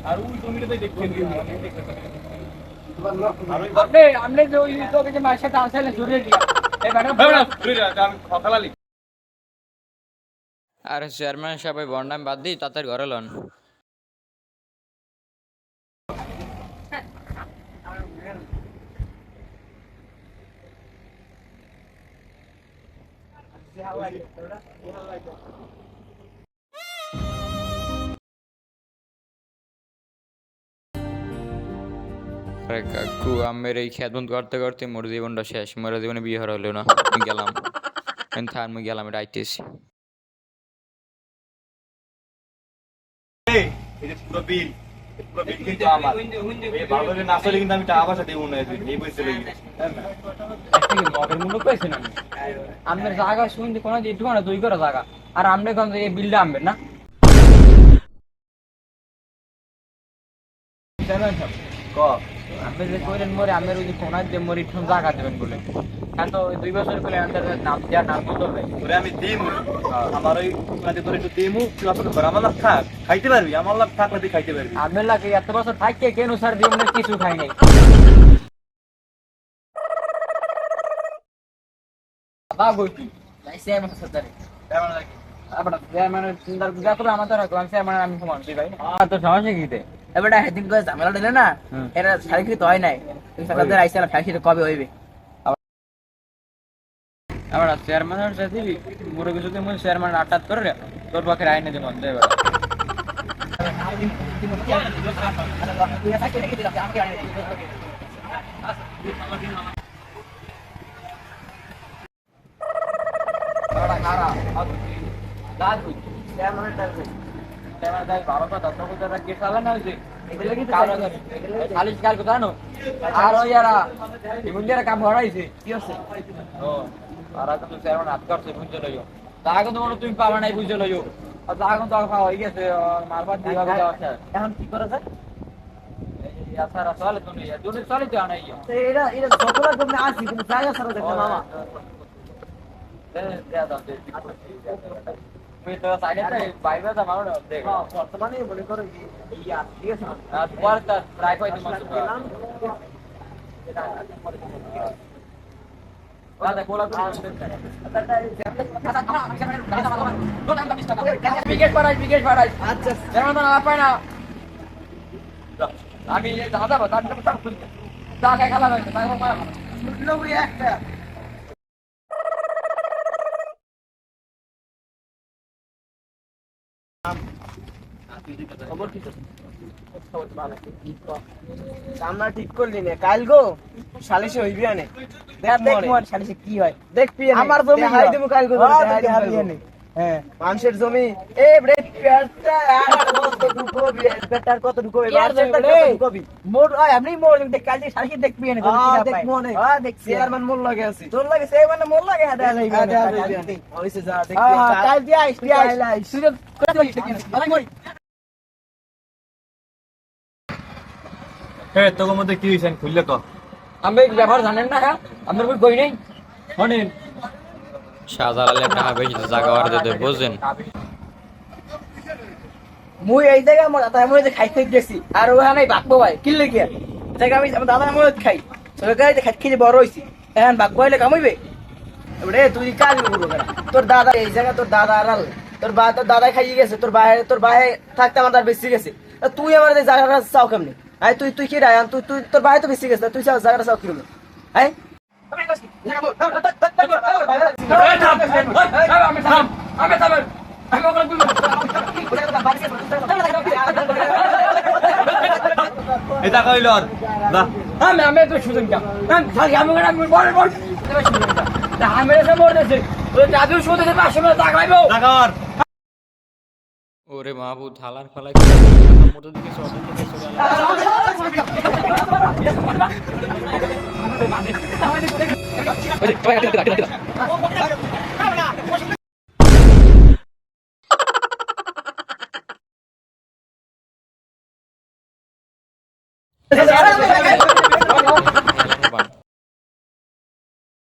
আর ওই জমিটাতে দেখছেন আপনি যে ওই লোক যে মায়ের সাথে আসলে জুড়ে দিয়া আর চেয়ারম্যান সাহেব ওই বন্ডাম বাদ দিই তাদের ঘরে লন। কাকু আমের এই খেদমত করতে করতে মোর জীবনটা শেষ, মোর জীবনে বিয়ে হলো না। আমি গেলাম, আমি গেলাম, এটা আইতেছি। আপনার জায়গা শুনতে কোনো একটু না দুই করে জায়গা আর আপনি কোন এই বিলটা আনবেন না আপনি যে কইলেন মরে আমের ওই যে কোনা যে মরি ঠন জায়গা দেবেন বলে কেন তো 2 বছর করে আমাদের নাম দেওয়ার নাম বলবে ওরে আমি দিমু আমার ওই কোনাতে তোর একটু দিমু তুই আসলে ঘর আমার লাভ থাক খাইতে পারবি আমার লাভ থাকলে তুই খাইতে পারবি আপনার লাগে এত বছর থাকে কেন স্যার দিয়ে আমরা কিছু খাই নাই বাবু লাইসে আমার সাথে কেমন লাগে আপনার মানে চিন্তা যা করে আমাদের রাখলাম স্যার মানে আমি সমান ভাই আর তো সমস্যা কি এবারে হেডিং করে ঝামেলা দিলে না এরা শারীরিক হয় নাই সকালে আইসা ফাইসি কবে হইবে আবার চেয়ারম্যানের সাথে মুরগি যদি মন চেয়ারম্যান আটাত করে তোর পক্ষে আইনে দেব দেব কাম হরাইছে কি আছে তুমি পাবা নাই বুঝে লইও এখন তো খাওয়া হয়ে গেছে মারবার এখন কি করে যায় চলে তুমি চলে তো আনাই আসি কিন্তু জায়গা সারা দেখো মামা তুমি তো সাইডে বাইরে তো মারো না বর্তমানে মনে করো ইয়া ঠিক আছে আর পরে তো ট্রাই করে তোমার দাদা কোলা বিকেট পারাই আচ্ছা যেমন না পায় না আমি দাদা দাদা খেলা হয়েছে তাই একটা আমরা ঠিক করলি না কাল গো সালিশে হইবি আনে সালিশে কি হয় দেখবি আমার জমি হাই দেবো কাল গো হ্যাঁ মানুষের জমি এ রে পেটটা কত ঢুকবে মোর আপনি মোর কাল সালিশে দেখবি আনে দেখবো না হ্যাঁ দেখছি চেয়ারম্যান মোর লাগে আছে তোর লাগে সেই মানে মোর লাগে হইছে যা দেখবি কাল দিয়ে আইস তুই করে দিস তোর মধ্যে কি হয়েছে খুললে তো আমি ব্যাপার জানেন না আপনার বই কই নেই শোনেন শাহজালালে টাকা বেশি জায়গা আর দিতে বুঝছেন মুই এই জায়গা আমার দাদা আমি খাইতে গেছি আর ওখানে বাকবো ভাই কি লেগে জায়গা আমি আমার দাদা আমি খাই সরকারি খাইতে খেয়ে বড় হইছি এখন বাকবো হইলে কামাইবে এবারে তুই কাজ করবো তোর দাদা এই জায়গা তোর দাদা আড়াল তোর দাদা খাইয়ে গেছে তোর বাইরে থাকতে আমার তার বেশি গেছে তুই আমার জায়গাটা চাও কেমনি আই তুই কি রায় তুই তোর বাইরে তো বেশি গেছে তুই জায়গাটা চাও কিরম হ্যাঁ এটা কইল আমি তো শুনেন আমি মরতেছে দাদু শুনতেছে 500 টাকা খাইবো ওরে মাহবু থালার ফেলাই মোটা দিকে চলে